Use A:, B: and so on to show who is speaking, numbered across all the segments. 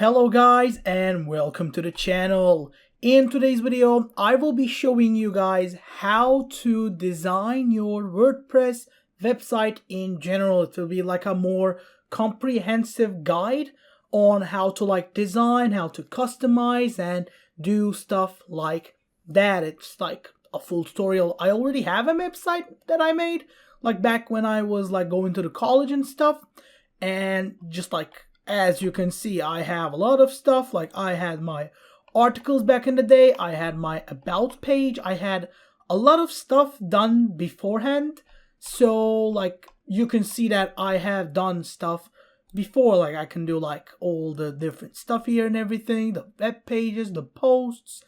A: Hello guys and welcome to the channel. In today's video, I will be showing you guys how to design your WordPress website in general. It will be like a more comprehensive guide on how to design, how to customize and do stuff like that. It's like a full tutorial. I already have a website that I made back when I was going to the college and stuff, and just as you can see, I have a lot of stuff. I had my articles back in the day, I had my about page, I had a lot of stuff done beforehand. So you can see that I have done stuff before. I can do all the different stuff here and everything, the web pages, the posts,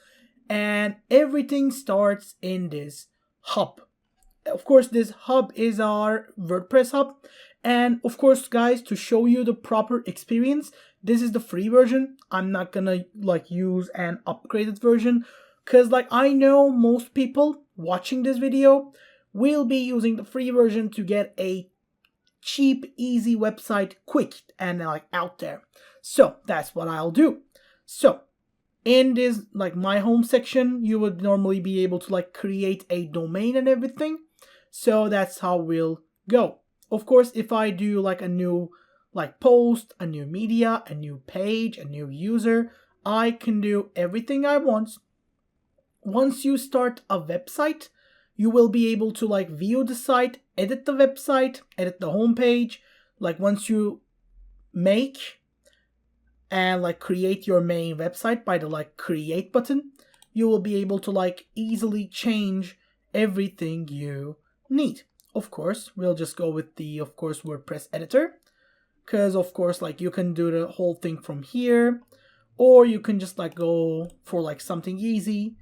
A: and everything starts in this hub. Of course, this hub is our WordPress hub. And of course, guys, to show you the proper experience, this is the free version. I'm not gonna use an upgraded version because I know most people watching this video will be using the free version to get a cheap, easy website quick and out there. So that's what I'll do. So in this my home section, you would normally be able to create a domain and everything. So that's how we'll go. Of course, if I do a new post, a new media, a new page, a new user, I can do everything I want. Once you start a website, you will be able to view the site, edit the website, edit the homepage. Once you make and create your main website by the create button, you will be able to easily change everything you need. Of course, we'll just go with the WordPress editor, because of course you can do the whole thing from here, or you can just go for something easy.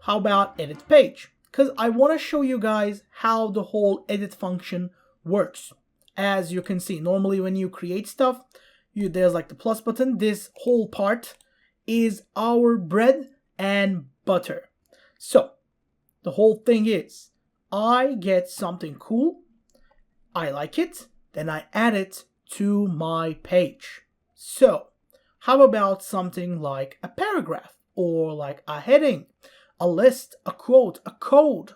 A: How about edit page? Because I want to show you guys how the whole edit function works. As you can see, normally when you create stuff, there's the plus button. This whole part is our bread and butter. So the whole thing is, I get something cool, I like it, then I add it to my page. So how about something like a paragraph, or a heading, a list, a quote, a code,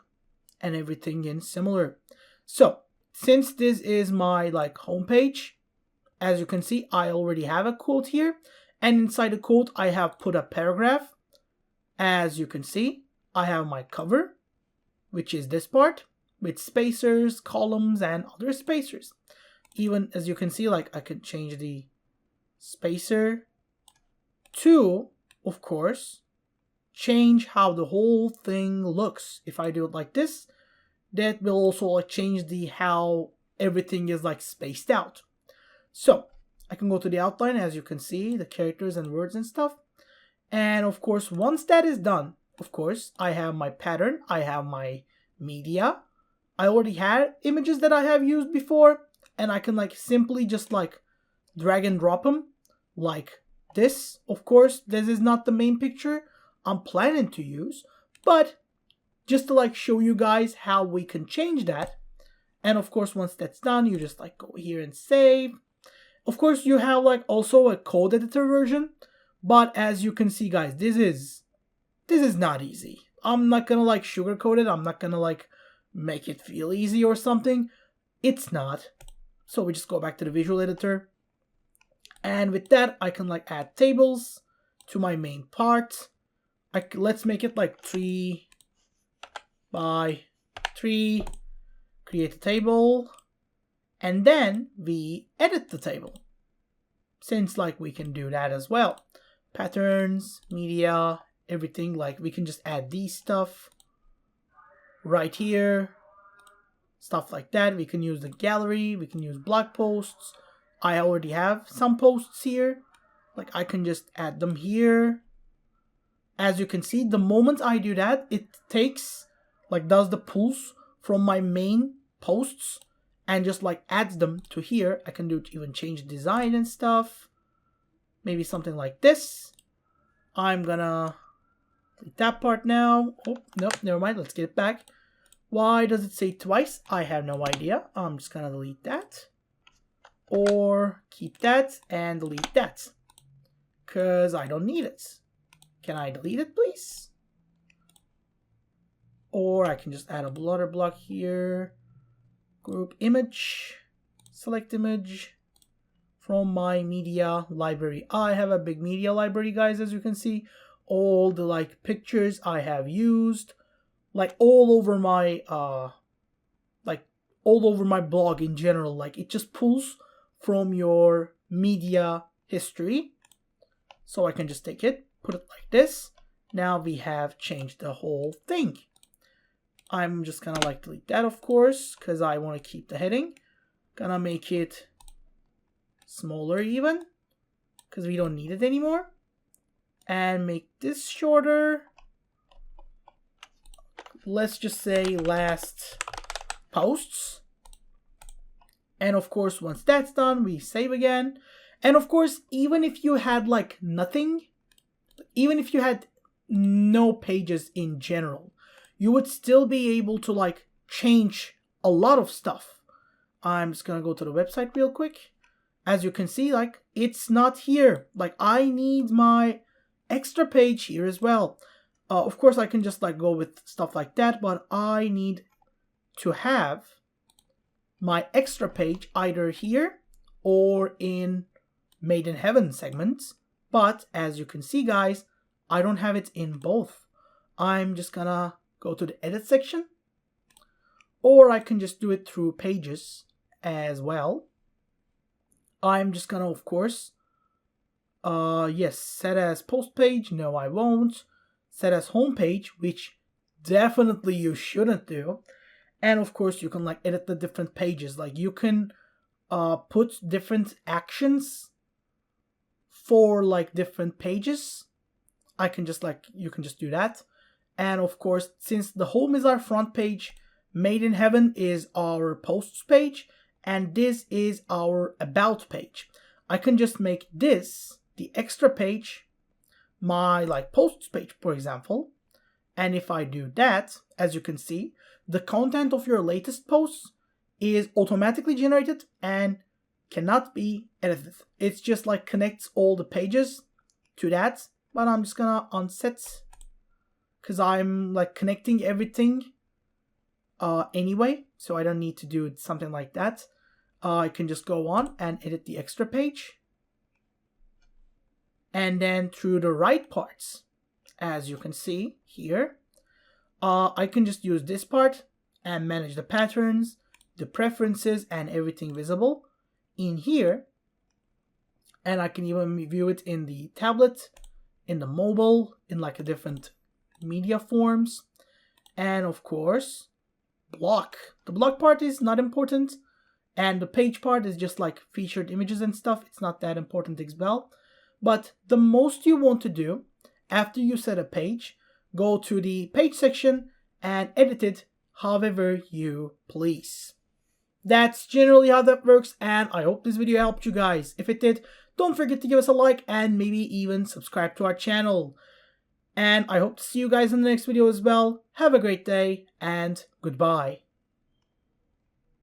A: and everything in similar. So since this is my homepage, as you can see, I already have a quote here, and inside the quote I have put a paragraph. As you can see, I have my cover, which is this part, with spacers, columns, and other spacers. Even as you can see, I can change the spacer to, of course, change how the whole thing looks. If I do it like this, that will also change how everything is spaced out. So I can go to the outline, as you can see, the characters and words and stuff. And of course, once that is done, of course, I have my pattern, I have my media. I already had images that I have used before, and I can simply just drag and drop them like this. Of course, this is not the main picture I'm planning to use, but just to show you guys how we can change that. And of course, once that's done, you just go here and save. Of course, you have also a code editor version, but as you can see, guys, this is not easy. I'm not gonna sugarcoat it. I'm not gonna make it feel easy or something. It's not. So we just go back to the visual editor, and with that I can add tables to my main part. Let's make it 3 by 3. Create a table, and then we edit the table, since we can do that as well. Patterns, media, everything. We can just add these stuff right here, stuff like that. We can use the gallery, we can use blog posts. I already have some posts here, I can just add them here. As you can see, the moment I do that, it takes does the pulls from my main posts and just adds them to here. I can even change the design and stuff, maybe something like this. I'm gonna delete that part now. Oh, nope, never mind. Let's get it back. Why does it say twice? I have no idea. I'm just gonna delete that. Or keep that and delete that. because I don't need it. Can I delete it, please? Or I can just add a blotter block here. Group image, select image from my media library. I have a big media library, guys, as you can see. All the like pictures I have used, like all over my blog in general. Like it just pulls from your media history. So I can just take it, put it like this. Now we have changed the whole thing. I'm just gonna like delete that, of course, because I want to keep the heading. Gonna make it smaller even, because we don't need it anymore. And make this shorter. Let's just say last posts. And of course, once that's done, we save again. And of course, even if you had like nothing, even if you had no pages in general, you would still be able to like change a lot of stuff. I'm just gonna go to the website real quick. As you can see, like it's not here. Like I need my extra page here as well. Of course, I can just like go with stuff like that, but I need to have my extra page either here or in Made in Heaven segments. But as you can see, guys, I don't have it in both. I'm just gonna go to the edit section, or I can just do it through pages as well. I'm just gonna, of course, yes, set as post page. No, I won't. Set as home page, which definitely you shouldn't do. And of course, you can like edit the different pages. Like you can put different actions for like different pages. I can just like, you can just do that. And of course, since the home is our front page, Made in Heaven is our posts page, and this is our about page. I can just make this, the extra page, my like posts page, for example. And if I do that, as you can see, the content of your latest posts is automatically generated and cannot be edited. It's just like connects all the pages to that, but I'm just gonna unset because I'm like connecting everything anyway, so I don't need to do something like that. I can just go on and edit the extra page. And then through the right parts, as you can see here, I can just use this part and manage the patterns, the preferences, and everything visible in here. And I can even view it in the tablet, in the mobile, in like a different media forms. And of course, block. The block part is not important. And the page part is just like featured images and stuff. It's not that important as well. But the most you want to do after you set a page, go to the page section and edit it however you please. That's generally how that works, and I hope this video helped you guys. If it did, don't forget to give us a like and maybe even subscribe to our channel. And I hope to see you guys in the next video as well. Have a great day and goodbye.